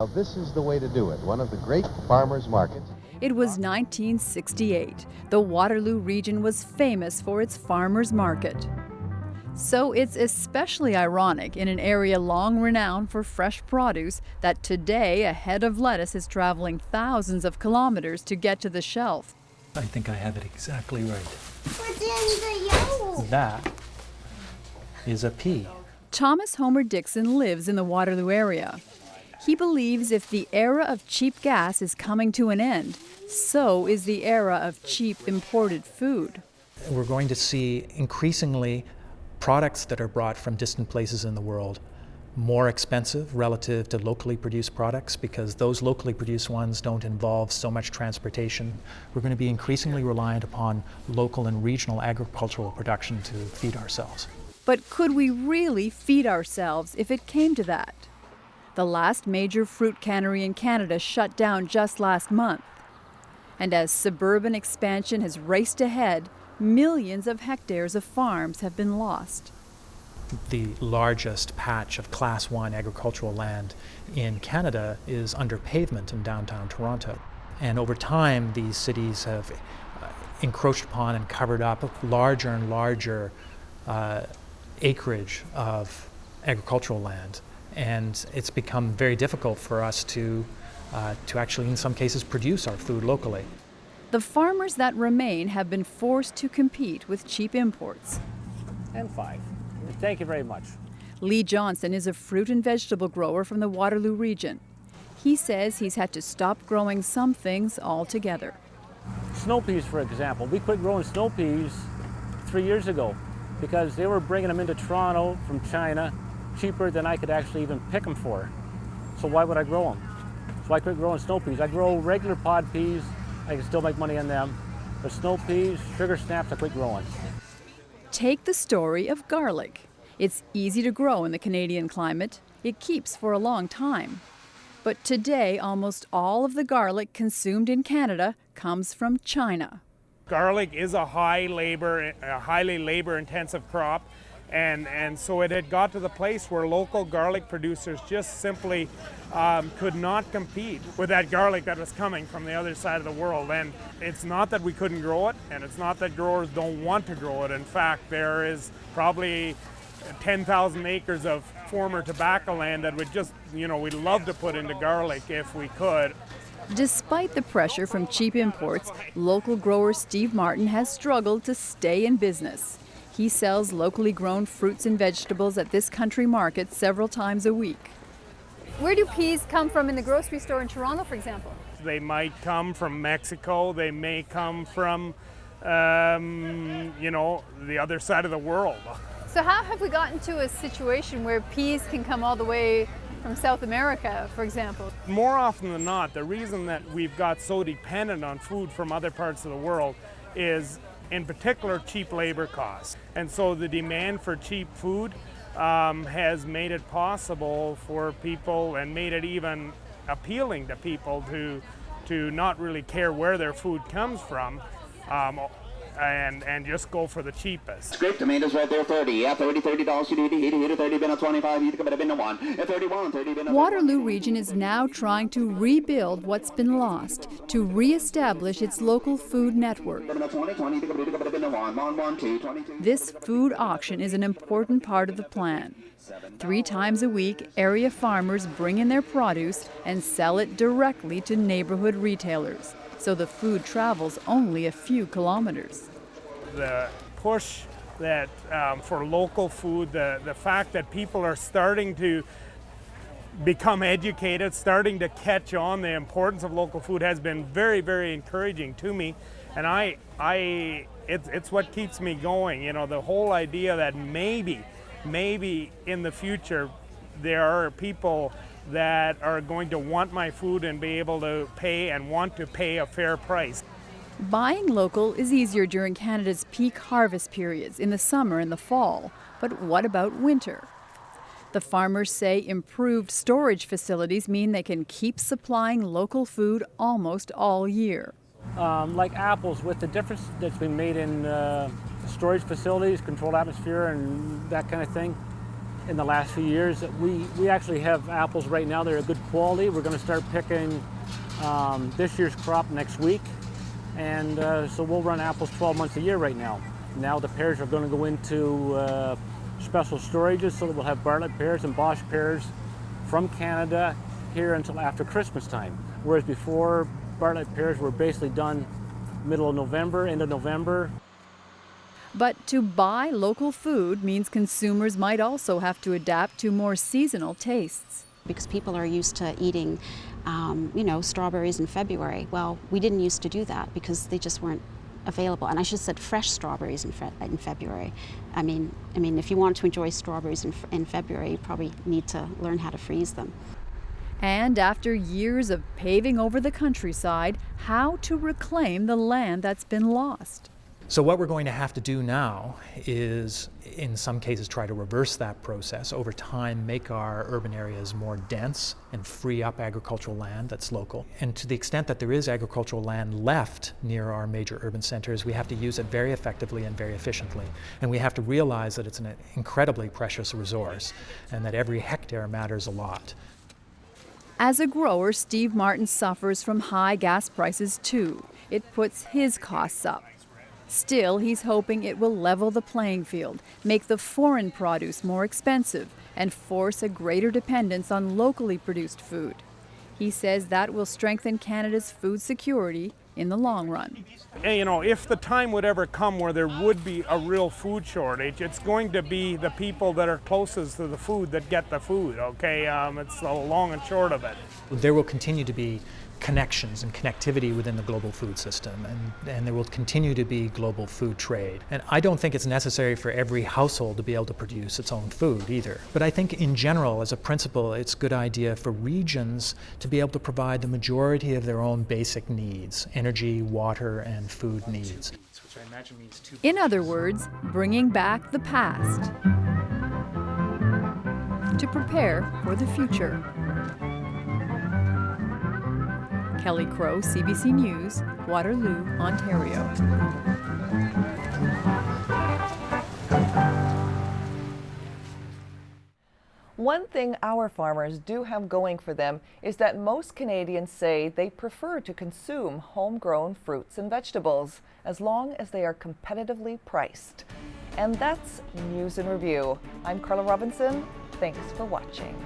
Now, this is the way to do it. One of the great farmers markets. It was 1968. The Waterloo region was famous for its farmers market. So it's especially ironic in an area long renowned for fresh produce that today a head of lettuce is traveling thousands of kilometers to get to the shelf. I think I have it exactly right. What's in the yellow? That is a pea. Thomas Homer Dixon lives in the Waterloo area. He believes if the era of cheap gas is coming to an end, so is the era of cheap imported food. We're going to see increasingly products that are brought from distant places in the world more expensive relative to locally produced products because those locally produced ones don't involve so much transportation. We're going to be increasingly reliant upon local and regional agricultural production to feed ourselves. But could we really feed ourselves if it came to that? The last major fruit cannery in Canada shut down just last month. And as suburban expansion has raced ahead, millions of hectares of farms have been lost. The largest patch of Class 1 agricultural land in Canada is under pavement in downtown Toronto. And over time, these cities have encroached upon and covered up larger and larger acreage of agricultural land. And it's become very difficult for us to actually, in some cases, produce our food locally. The farmers that remain have been forced to compete with cheap imports. And 5. Thank you very much. Lee Johnson is a fruit and vegetable grower from the Waterloo region. He says he's had to stop growing some things altogether. Snow peas, for example. We quit growing snow peas 3 years ago because they were bringing them into Toronto from China cheaper than I could actually even pick them for. So why would I grow them? So I quit growing snow peas. I grow regular pod peas. I can still make money on them. But snow peas, sugar snaps, I quit growing. Take the story of garlic. It's easy to grow in the Canadian climate. It keeps for a long time. But today, almost all of the garlic consumed in Canada comes from China. Garlic is a highly labor-intensive crop, and so it had got to the place where local garlic producers just simply could not compete with that garlic that was coming from the other side of the world. And it's not that we couldn't grow it, and it's not that growers don't want to grow it. In fact, there is probably 10,000 acres of former tobacco land that would just, we'd love to put into garlic if we could. Despite the pressure from cheap imports, local grower Steve Martin has struggled to stay in business. He sells locally grown fruits and vegetables at this country market several times a week. Where do peas come from in the grocery store in Toronto, for example? They might come from Mexico. They may come from, the other side of the world. So how have we gotten to a situation where peas can come all the way from South America, for example? More often than not, the reason that we've got so dependent on food from other parts of the world is, in particular, cheap labor costs. And so the demand for cheap food has made it possible for people and made it even appealing to people to not really care where their food comes from and just go for the cheapest. Grape tomatoes right there, 30. Yeah, $30 you need to hit 30 bin a 25, you could have been a 1. 31, 30 bin a Waterloo region is now trying to rebuild what's been lost, to re-establish its local food network. This food auction is an important part of the plan. 3 times a week, area farmers bring in their produce and sell it directly to neighborhood retailers, so the food travels only a few kilometers. The push that for local food, the fact that people are starting to become educated, starting to catch on the importance of local food has been very, very encouraging to me. And it's what keeps me going. The whole idea that maybe in the future there are people that are going to want my food and be able to pay and want to pay a fair price. Buying local is easier during Canada's peak harvest periods in the summer and the fall. But what about winter? The farmers say improved storage facilities mean they can keep supplying local food almost all year. Like apples, with the difference that's been made in storage facilities, controlled atmosphere, and that kind of thing, in the last few years. We actually have apples right now that are good quality. We're going to start picking this year's crop next week, and so we'll run apples 12 months a year right now. Now the pears are going to go into special storages, so that we'll have Bartlett pears and Bosch pears from Canada here until after Christmas time. Whereas before, Bartlett pears were basically done middle of November, end of November. But to buy local food means consumers might also have to adapt to more seasonal tastes. Because people are used to eating, strawberries in February. Well, we didn't used to do that because they just weren't available. And I should have said fresh strawberries in February. I mean, if you want to enjoy strawberries in February, you probably need to learn how to freeze them. And after years of paving over the countryside, how to reclaim the land that's been lost. So what we're going to have to do now is, in some cases, try to reverse that process. Over time, make our urban areas more dense and free up agricultural land that's local. And to the extent that there is agricultural land left near our major urban centers, we have to use it very effectively and very efficiently. And we have to realize that it's an incredibly precious resource and that every hectare matters a lot. As a grower, Steve Martin suffers from high gas prices too. It puts his costs up. Still, he's hoping it will level the playing field, make the foreign produce more expensive, and force a greater dependence on locally produced food. He says that will strengthen Canada's food security in the long run. If the time would ever come where there would be a real food shortage, it's going to be the people that are closest to the food that get the food, okay? It's the long and short of it. There will continue to be connections and connectivity within the global food system, and there will continue to be global food trade. And I don't think it's necessary for every household to be able to produce its own food either. But I think in general, as a principle, it's a good idea for regions to be able to provide the majority of their own basic needs: energy, water, and food needs. In other words, bringing back the past to prepare for the future. Kelly Crow, CBC News, Waterloo, Ontario. One thing our farmers do have going for them is that most Canadians say they prefer to consume homegrown fruits and vegetables as long as they are competitively priced. And that's News in Review. I'm Carla Robinson. Thanks for watching.